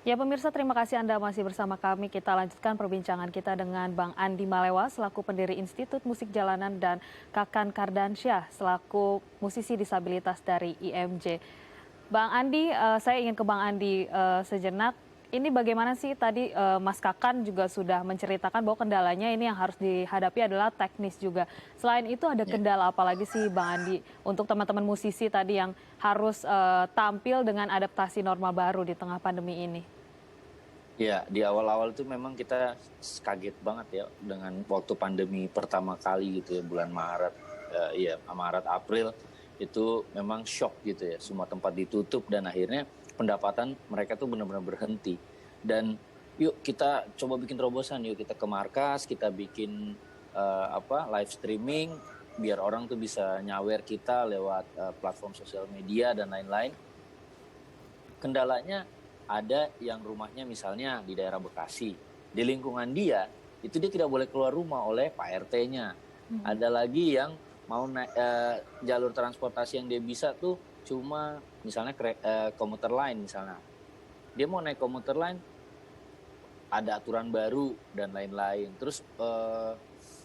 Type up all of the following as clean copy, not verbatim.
Ya pemirsa, terima kasih Anda masih bersama kami. Kita lanjutkan perbincangan kita dengan Bang Andi Malewa selaku pendiri Institut Musik Jalanan dan Kakan Kardansyah selaku musisi disabilitas dari IMJ. Bang Andi, saya ingin ke Bang Andi sejenak. Ini bagaimana sih tadi Mas Kakan juga sudah menceritakan bahwa kendalanya ini yang harus dihadapi adalah teknis juga. Selain itu ada Ya, kendala apa lagi sih Bang Andi untuk teman-teman musisi tadi yang harus tampil dengan adaptasi normal baru di tengah pandemi ini? ya, di awal-awal tuh memang kita kaget banget ya dengan waktu pandemi pertama kali gitu ya, bulan Maret, iya Maret April itu memang shock gitu ya, semua tempat ditutup dan akhirnya pendapatan mereka tuh benar-benar berhenti. Dan yuk kita coba bikin terobosan, yuk kita ke markas, kita bikin live streaming biar orang tuh bisa nyawer kita lewat platform sosial media dan lain-lain. Kendalanya ada yang rumahnya misalnya di daerah Bekasi. Di lingkungan dia, itu dia tidak boleh keluar rumah oleh Pak RT-nya. Ada lagi yang mau naik jalur transportasi yang dia bisa tuh cuma misalnya komuter lain misalnya. Dia mau naik komuter lain, ada aturan baru dan lain-lain. Terus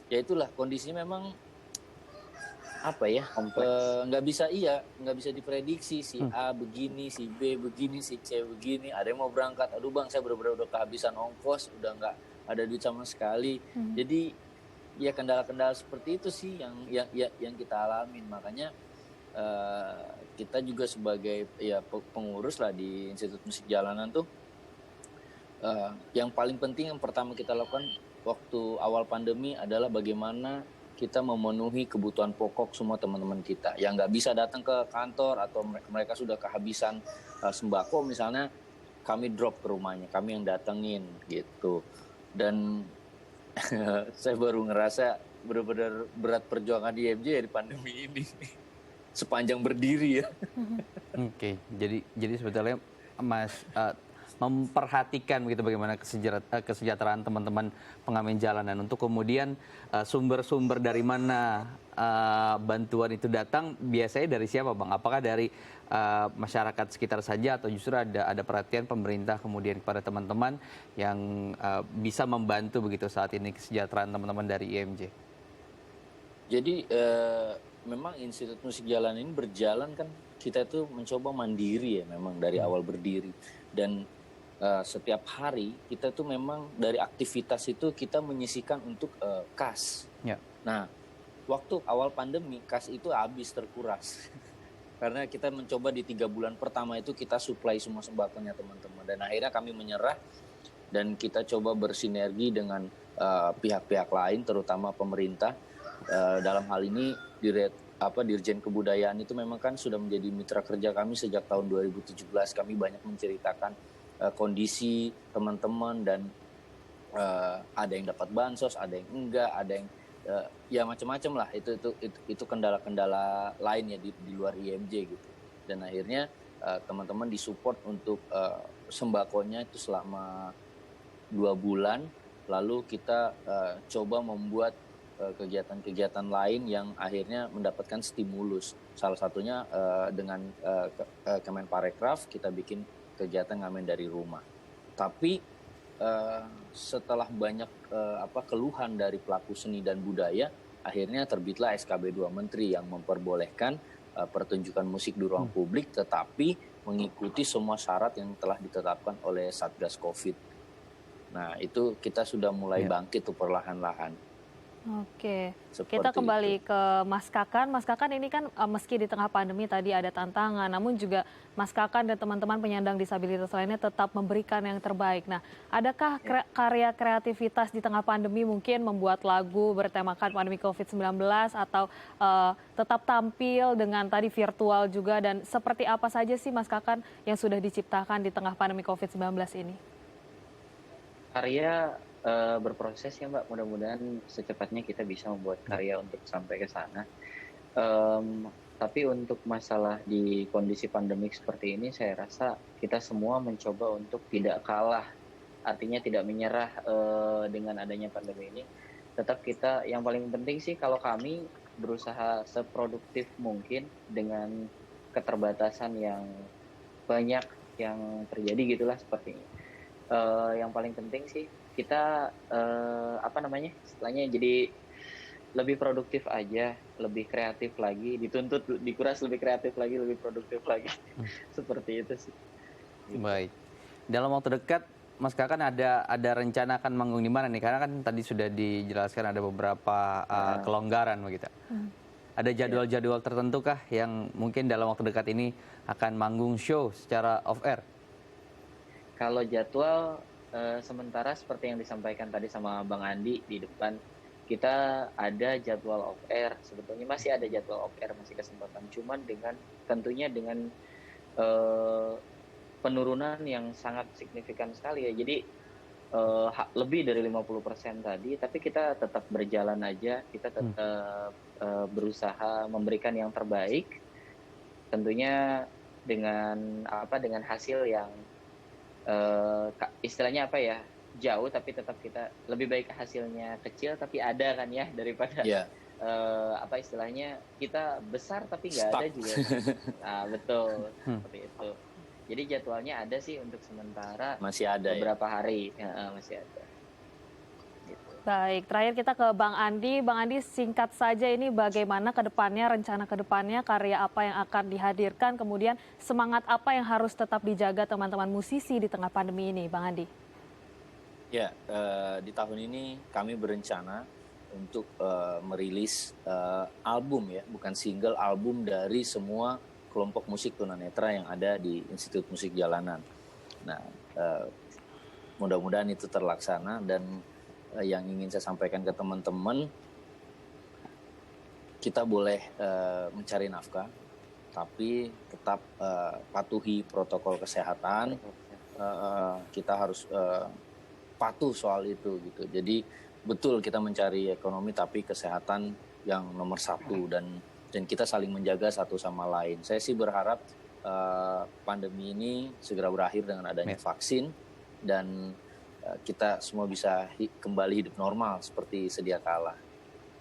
ya itulah kondisinya memang apa ya, Kompleks. nggak bisa diprediksi, si A begini, si B begini, si C begini, ada yang mau berangkat, aduh bang saya benar-benar udah kehabisan ongkos, udah nggak ada duit sama sekali. Jadi ya kendala-kendala seperti itu sih yang kita alamin. Makanya kita juga sebagai ya pengurus lah di Institut Musik Jalanan tuh, yang paling penting yang pertama kita lakukan waktu awal pandemi adalah bagaimana kita memenuhi kebutuhan pokok semua teman-teman kita yang nggak bisa datang ke kantor atau mereka sudah kehabisan sembako misalnya, kami drop ke rumahnya, kami yang datengin gitu. Dan saya baru ngerasa benar-benar berat perjuangan di IMJ ya di pandemi ini sepanjang berdiri ya. Oke, jadi sebetulnya Mas memperhatikan begitu bagaimana kesejahteraan teman-teman pengamen jalanan untuk kemudian sumber-sumber dari mana bantuan itu datang biasanya dari siapa Bang? Apakah dari masyarakat sekitar saja atau justru ada perhatian pemerintah kemudian kepada teman-teman yang bisa membantu begitu saat ini kesejahteraan teman-teman dari IMJ? Jadi memang Institut Musik Jalan ini berjalan kan, kita tuh mencoba mandiri ya memang dari awal berdiri. Dan setiap hari kita tuh memang dari aktivitas itu kita menyisihkan untuk kas. Ya. Nah, waktu awal pandemi kas itu habis terkuras. Karena kita mencoba di 3 bulan pertama itu kita supply semua sembakonya teman-teman. Dan akhirnya kami menyerah dan kita coba bersinergi dengan pihak-pihak lain terutama pemerintah. Dalam hal ini Dirjen Kebudayaan itu memang kan sudah menjadi mitra kerja kami sejak tahun 2017. Kami banyak menceritakan kondisi teman-teman dan ada yang dapat bansos, ada yang enggak, ada yang ya macam-macam lah. Itu kendala-kendala lain ya di luar IMJ gitu. Dan akhirnya teman-teman disupport untuk sembakonya itu selama 2 bulan. Lalu kita coba membuat kegiatan-kegiatan lain yang akhirnya mendapatkan stimulus. Salah satunya dengan Kemenparekraf kita bikin kegiatan ngamen dari rumah. Tapi setelah banyak keluhan dari pelaku seni dan budaya, akhirnya terbitlah SKB 2 Menteri yang memperbolehkan pertunjukan musik di ruang publik tetapi mengikuti semua syarat yang telah ditetapkan oleh Satgas Covid. Nah, itu kita sudah mulai bangkit tuh perlahan-lahan. Oke, kita Seperti kembali itu. ke Mas Kakan. Mas Kakan ini kan meski di tengah pandemi tadi ada tantangan, namun juga Mas Kakan dan teman-teman penyandang disabilitas lainnya tetap memberikan yang terbaik. Nah, adakah karya kreativitas di tengah pandemi mungkin membuat lagu bertemakan pandemi COVID-19 atau tetap tampil dengan tadi virtual juga, dan seperti apa saja sih Mas Kakan yang sudah diciptakan di tengah pandemi COVID-19 ini? Karya berproses ya Mbak, mudah-mudahan secepatnya kita bisa membuat karya untuk sampai ke sana. Tapi untuk masalah di kondisi pandemik seperti ini, saya rasa kita semua mencoba untuk tidak kalah, artinya tidak menyerah dengan adanya pandemi ini. Tetap kita, yang paling penting sih kalau kami berusaha seproduktif mungkin dengan keterbatasan yang banyak yang terjadi gitulah seperti ini. Yang paling penting sih kita apa namanya istilahnya jadi lebih produktif aja, lebih kreatif lagi, dituntut dikuras lebih kreatif lagi, lebih produktif lagi. Seperti itu sih. Gitu. Baik. Dalam waktu dekat, Mas Kakan ada rencana akan manggung di mana nih? Karena kan tadi sudah dijelaskan ada beberapa kelonggaran begitu. Ada jadwal-jadwal tertentu kah yang mungkin dalam waktu dekat ini akan manggung show secara off air? Kalau jadwal sementara seperti yang disampaikan tadi sama Bang Andi di depan, kita ada jadwal off air. Sebetulnya masih ada jadwal off air, masih kesempatan. Cuman tentunya dengan penurunan yang sangat signifikan sekali ya. Jadi lebih dari 50% tadi, tapi kita tetap berjalan aja, kita tetap berusaha memberikan yang terbaik. Tentunya dengan hasil yang istilahnya apa ya, jauh, tapi tetap kita lebih baik hasilnya kecil tapi ada kan ya, daripada apa istilahnya kita besar tapi nggak ada juga. Nah, betul seperti itu. Jadi jadwalnya ada sih untuk sementara, Masih ada beberapa hari masih ada. Gitu. Baik, terakhir kita ke Bang Andi. Bang Andi, singkat saja ini bagaimana ke depannya, rencana ke depannya, karya apa yang akan dihadirkan, kemudian semangat apa yang harus tetap dijaga teman-teman musisi di tengah pandemi ini, Bang Andi? Ya, di tahun ini kami berencana untuk merilis album ya, bukan single, album dari semua kelompok musik tunanetra yang ada di Institut Musik Jalanan. Nah, mudah-mudahan itu terlaksana, dan yang ingin saya sampaikan ke teman-teman, kita boleh mencari nafkah, tapi tetap patuhi protokol kesehatan. Kita harus patuh soal itu gitu. Jadi betul kita mencari ekonomi, tapi kesehatan yang nomor satu, dan kita saling menjaga satu sama lain. Saya sih berharap pandemi ini segera berakhir dengan adanya vaksin, dan kita semua bisa kembali hidup normal seperti sedia kala.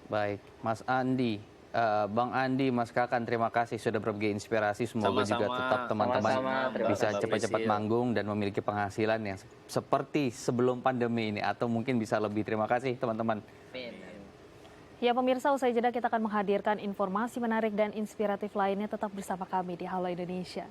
Baik, Mas Andi, Bang Andi, Mas Kakan, terima kasih sudah berbagi inspirasi. Semoga juga tetap teman-teman bisa cepat-cepat manggung dan memiliki penghasilan yang seperti sebelum pandemi ini, atau mungkin bisa lebih. Terima kasih teman-teman. Ya pemirsa, usai jeda kita akan menghadirkan informasi menarik dan inspiratif lainnya. Tetap bersama kami di Halo Indonesia.